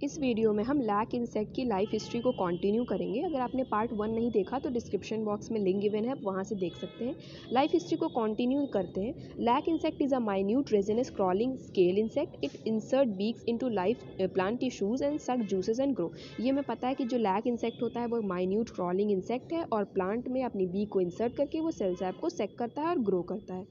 इस वीडियो में हम लैक इंसेक्ट की लाइफ हिस्ट्री को कंटिन्यू करेंगे। अगर आपने पार्ट 1 नहीं देखा तो डिस्क्रिप्शन बॉक्स में लिंक गिवन है, आप वहाँ से देख सकते हैं। लाइफ हिस्ट्री को कंटिन्यू करते हैं। Lac insect is a minute resinous crawling scale insect. It insert beaks into life plant tissues and सक जूसेस एंड ग्रो। ये हमें पता है कि जो लैक इंसेक्ट होता है वो माइन्यूट क्रॉलिंग इंसेक्ट है और प्लांट में अपनी बीक को इंसर्ट करके वो सेल सैप को सेक करता है और ग्रो करता है।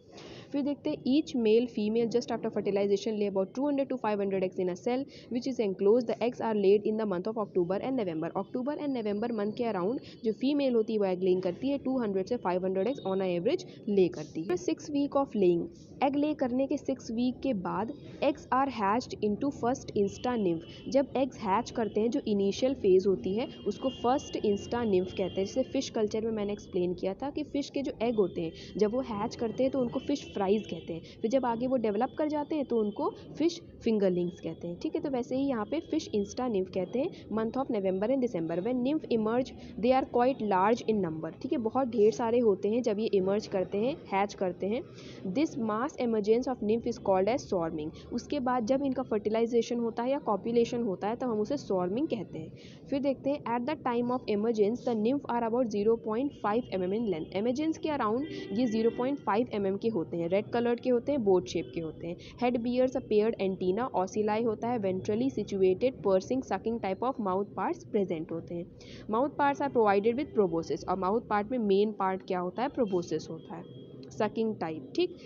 फिर देखते हैं each male female just after fertilization lay about 200 to 500 eggs in a cell which is enclosed. The eggs are laid in the month of October and November. October and November month के around जो female होती है वो egg laying करती है। 200 से 500 eggs on average ले करती है। 6 वीक ऑफ लेइंग, एग ले करने के 6 वीक के बाद eggs are hatched into first instar nymph. जब एग्स हैच करते हैं जो इनिशियल फेज होती है उसको फर्स्ट इंस्टा निम्फ कहते हैं। जैसे फिश कल्चर में मैंने एक्सप्लेन किया था कि फिश के जो एग होते हैं जब वो हैच करते हैं तो उनको फिश फ्राइज कहते हैं। फिर जब आगे वो डेवलप कर जाते हैं तो उनको फिश फिंगरलिंग्स कहते हैं। ठीक है, तो वैसे ही यहाँ पे फिश इंस्टा निम्फ कहते हैं month of November and December. When nymph emerge they are quite large in number. ठीक है, बहुत ढेर सारे होते हैं जब ये इमर्ज करते हैं, हैच करते हैं। This mass emergence of nymph is called as swarming. उसके बाद जब इनका फर्टिलाइजेशन होता है या कॉपुलेशन होता है तब हम उसे स्वॉर्मिंग कहते हैं। फिर देखते हैं at the time of emergence the nymph are about 0.5 mm in length. Emergence के अराउंड ये 0.5 mm के होते हैं, रेड कलर्ड के होते हैं, बोट शेप के होते हैं। Head bears a paired antenna, ऑसिलाई होता है, ventrally situated piercing sucking type of mouth parts present होते हैं। Mouth parts are provided with proboscis और माउथ पार्ट में मेन पार्ट क्या होता है, प्रोबोसिस होता है, सकिंग टाइप। ठीक,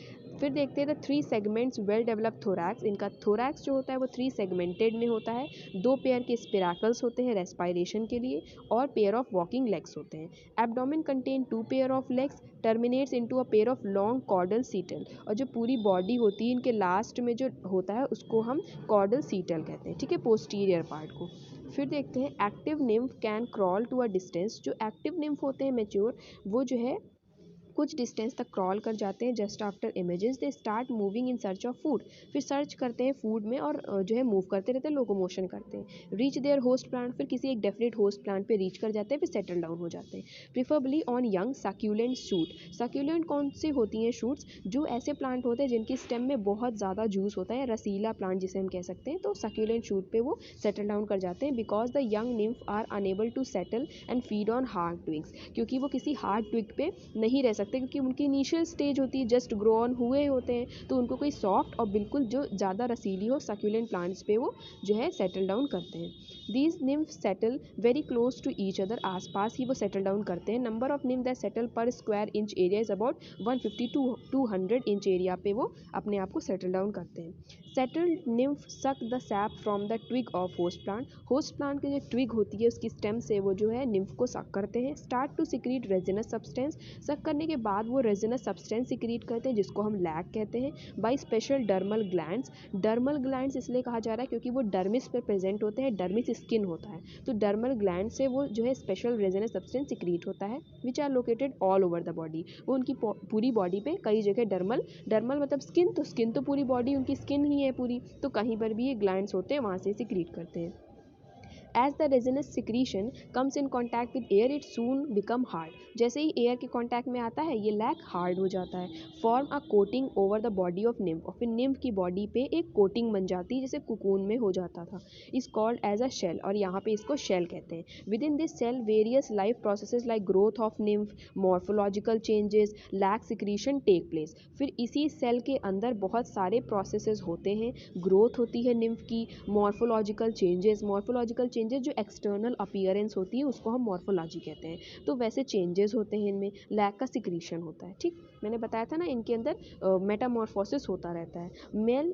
फिर देखते हैं the 3 segments well developed thorax. इनका थोरैक्स जो होता है वो 3 सेगमेंटेड में होता है। 2 पेयर के स्पिराकल्स होते हैं रेस्पिरेशन के लिए और पेयर ऑफ वॉकिंग लेग्स होते हैं। Abdomen contain 2 pair of legs terminates into a pair of long caudal setae. और जो पूरी बॉडी होती है इनके लास्ट में जो होता है उसको हम कॉर्डल सीटल कहते हैं। ठीक है, पोस्टीरियर पार्ट को। फिर देखते हैं active nymph can crawl to a distance. जो एक्टिव निम्फ होते हैं मैच्योर वो जो है कुछ डिस्टेंस तक क्रॉल कर जाते हैं। Just after images they start moving in search of food. फिर सर्च करते हैं फूड में और जो है मूव करते रहते हैं, लोकोमोशन करते हैं। रीच देयर होस्ट प्लांट, फिर किसी एक डेफिनेट होस्ट प्लांट पे रीच कर जाते हैं, फिर सेटल डाउन हो जाते हैं। Preferably on young succulent shoot. Succulent कौन सी होती हैं शूट्स, जो ऐसे प्लांट होते हैं जिनकी स्टेम में बहुत ज़्यादा जूस होता है, रसीला प्लांट जिसे हम कह सकते हैं। तो सक्यूलेंट शूट पे वो सेटल डाउन कर जाते हैं because the young nymph are unable to settle and feed on hard twigs. क्योंकि वो किसी हार्ड ट्विग पे नहीं रह सकते क्योंकि उनकी इनिशियल स्टेज होती है, जस्ट ग्रो ऑन हुए होते हैं, तो उनको कोई सॉफ्ट और बिल्कुल जो ज़्यादा रसीली हो सक्यूलेंट प्लांट्स पे वो जो है सेटल डाउन करते हैं। These nymph settle very close to each other, आसपास ही वो सेटल डाउन करते हैं। Number of nymph that settle per square inch area is about 150 to 200 inch area पे वो अपने आप को सेटल डाउन करते हैं। Settled nymph suck the sap from the twig of host plant. Host plant की जो ट्विग होती है उसकी स्टेम से वो जो है निम्फ को सक करते हैं। Start to secrete resinous substance, suck करने के बाद वो रेजिनस सब्सटेंस सिक्रीट करते हैं जिसको हम लैक कहते हैं। By special dermal glands. Dermal glands इसलिए कहा जा रहा है क्योंकि वो डर्मिस पर प्रेजेंट होते हैं, डर्मिस स्किन होता है, तो डर्मल ग्लैंड से वो जो है स्पेशल रेजिनस सब्सटेंस सिक्रीट होता है which are located all over the body. वो उनकी पूरी बॉडी पे कई जगह डर्मल, डर्मल मतलब स्किन, तो स्किन तो पूरी बॉडी उनकी स्किन ही है पूरी, तो कहीं पर भी ये ग्लैंड्स होते हैं वहाँ से सिक्रीट करते हैं। As the resinous secretion comes in contact with air, it soon become hard. जैसे ही एयर के कांटेक्ट में आता है ये लैक हार्ड हो जाता है। Form a coating over the body of nymph, और फिर निम्फ की बॉडी पे एक कोटिंग बन जाती है जैसे कुकून में हो जाता था। Is called as a shell, और यहाँ पे इसको शेल कहते हैं। Within this cell various life processes like growth of nymph, morphological changes, lac secretion take place. फिर इसी सेल के अंदर बहुत सारे प्रोसेसेस होते हैं, ग्रोथ होती है निम्फ की, मॉर्फोलॉजिकल चेंजेस, मॉर्फोलॉजिकल चेंजेस जो एक्सटर्नल अपीयरेंस होती है उसको हम मॉर्फोलॉजी कहते हैं। तो वैसे चेंजेस होते हैं इनमें, लैक का सिक्रीशन होता है। ठीक, मैंने बताया था ना इनके अंदर मेटामॉर्फोसिस होता रहता है।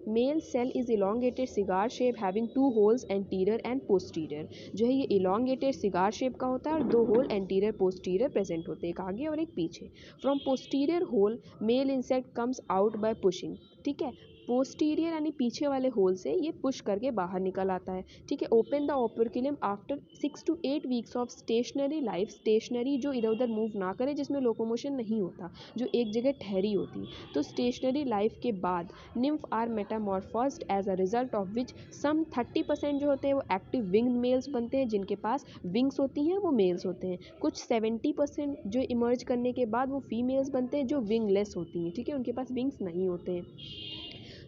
Male cell is elongated cigar shape having 2 holes anterior and posterior. जो है ये इलोंगेटेड सिगार शेप का होता है और 2 होल एंटीरियर पोस्टीरियर प्रेजेंट होते हैं, एक आगे और एक पीछे। From posterior hole male insect comes out by pushing. ठीक है, पोस्टीरियर यानी पीछे वाले होल से ये पुश करके बाहर निकल आता है। ठीक है, open the operculum after 6 to 8 weeks of stationary life. Stationary जो इधर उधर मूव ना करे, जिसमें लोकोमोशन नहीं होता, जो एक जगह ठहरी होती, तो स्टेशनरी लाइफ के बाद nymph are metamorphosed as a result of which some 30% जो होते हैं वो एक्टिव विंग्ड मेल्स बनते हैं जिनके पास विंग्स होती हैं, वो मेल्स होते हैं। कुछ 70% जो इमर्ज करने के बाद वो फीमेल्स बनते हैं जो विंगलेस होती हैं। ठीक है, उनके पास विंग्स नहीं होते हैं।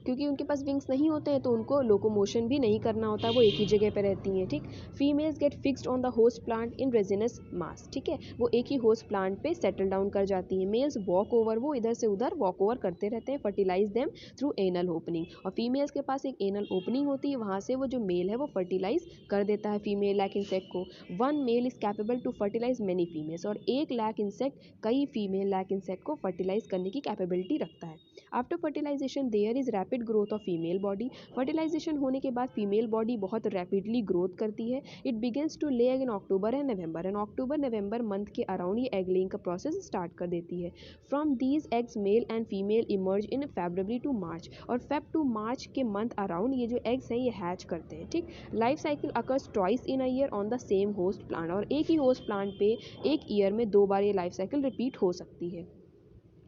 क्योंकि उनके पास विंग्स नहीं होते हैं तो उनको लोकोमोशन भी नहीं करना होता है, वो एक ही जगह पर रहती हैं। ठीक, females get fixed on the host plant in resinous mass. ठीक है, वो एक ही होस्ट प्लांट पे सेटल डाउन कर जाती हैं। मेल्स वॉक ओवर, वो इधर से उधर वॉक ओवर करते रहते हैं, fertilize them through anal opening. और फीमेल्स के पास एक एनल ओपनिंग होती है, वहाँ से वो जो मेल है वो फर्टिलाइज कर देता है फीमेल लैक इंसेक्ट को। One male is capable to fertilize many females, और एक लैक इंसेक्ट कई फीमेल लैक इंसेक्ट को फर्टिलाइज करने की कैपेबिलिटी रखता है। After fertilization there is rapid growth of female body. Fertilization होने के बाद फीमेल बॉडी बहुत रैपिडली ग्रोथ करती है। It begins to lay egg in October and November, and October November month के अराउंड ये एग लेइंग का प्रोसेस स्टार्ट कर देती है। From these eggs male and female emerge in February to March, और Feb to मार्च के month around ये जो एग्स हैं ये हैच करते हैं। ठीक, life cycle occurs twice in a year on the same host plant, और एक ही होस्ट प्लांट पे एक ईयर में 2 बार ये लाइफ साइकिल रिपीट हो सकती है।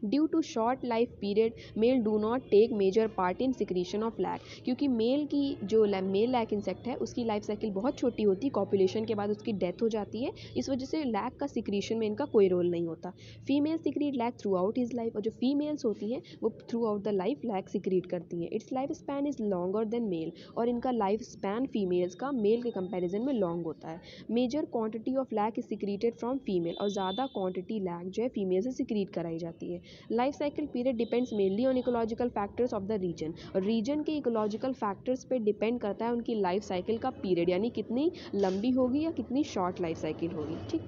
Due to short life period male do not take major part in secretion of lac, क्योंकि मेल की जो मेल लैक इंसेक्ट है उसकी लाइफ साइकिल बहुत छोटी होती है, कॉपुलेशन के बाद उसकी डेथ हो जाती है, इस वजह से लैक का सिक्रीशन में इनका कोई रोल नहीं होता। Female secrete lac throughout his life, और जो फीमेल्स होती हैं वो throughout the life lac secrete करती हैं। It's life span is longer than male, और इनका लाइफ स्पैन फीमेल्स का मेल के कंपेरिजन में लॉन्ग होता है। Major quantity of lac is secreted from female, और ज़्यादा क्वांटिटी लैक जो है फीमेल से सिक्रीट कराई जाती है। Life cycle period depends mainly on ecological factors of the region, और रीजन के इकोलॉजिकल फैक्टर्स पे डिपेंड करता है उनकी लाइफ साइकिल का पीरियड, यानी कितनी लंबी होगी या कितनी शॉर्ट लाइफ साइकिल होगी। ठीक,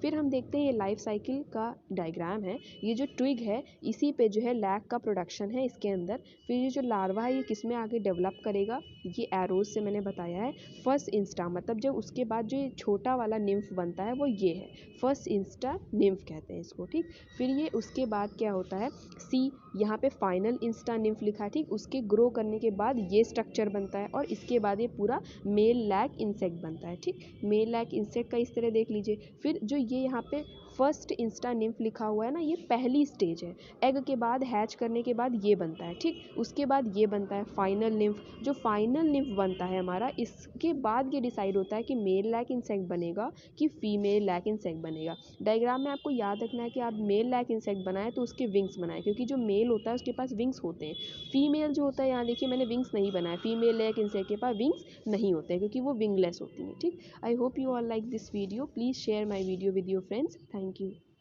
फिर हम देखते हैं ये लाइफ साइकिल का डायग्राम है। ये जो ट्विग है इसी पे जो है लैक का प्रोडक्शन है इसके अंदर। फिर ये जो लार्वा है ये किस में आगे डेवलप करेगा, ये एरोज से मैंने बताया है। फर्स्ट इंस्टा, मतलब जब उसके बाद जो ये छोटा वाला निम्फ बनता है वो ये है, फर्स्ट इंस्टा निम्फ कहते हैं इसको। ठीक, फिर ये उसके बाद क्या होता है, सी यहाँ पे फाइनल इंस्टा निम्फ लिखा है। ठीक, उसके ग्रो करने के बाद ये स्ट्रक्चर बनता है, और इसके बाद ये पूरा मेल लैक इंसेक्ट बनता है। ठीक, मेल लैक इंसेक्ट का इस तरह देख लीजिए। फिर जो ये यहाँ पे फर्स्ट इंस्टा निम्फ लिखा हुआ है ना, ये पहली स्टेज है। एग के बाद हैच करने के बाद ये बनता है। ठीक, उसके बाद ये बनता है फाइनल निम्फ। जो फाइनल निम्फ बनता है हमारा, इसके बाद ये डिसाइड होता है कि मेल लैक इंसेक्ट बनेगा कि फीमेल लैक इंसेक्ट बनेगा। डायग्राम में आपको याद रखना है कि आप मेल लैक इंसेक्ट बनाए तो उसके विंग्स बनाए, क्योंकि जो मेल होता है उसके पास विंग्स होते हैं। फीमेल जो होता है, यहाँ देखिए मैंने विंग्स नहीं बनाए, फीमेल लैक इंसेक्ट के पास विंग्स नहीं होते हैं क्योंकि वो विंगलेस होती हैं। ठीक, I hope you all like this video, please share my video with your friends. Thank you.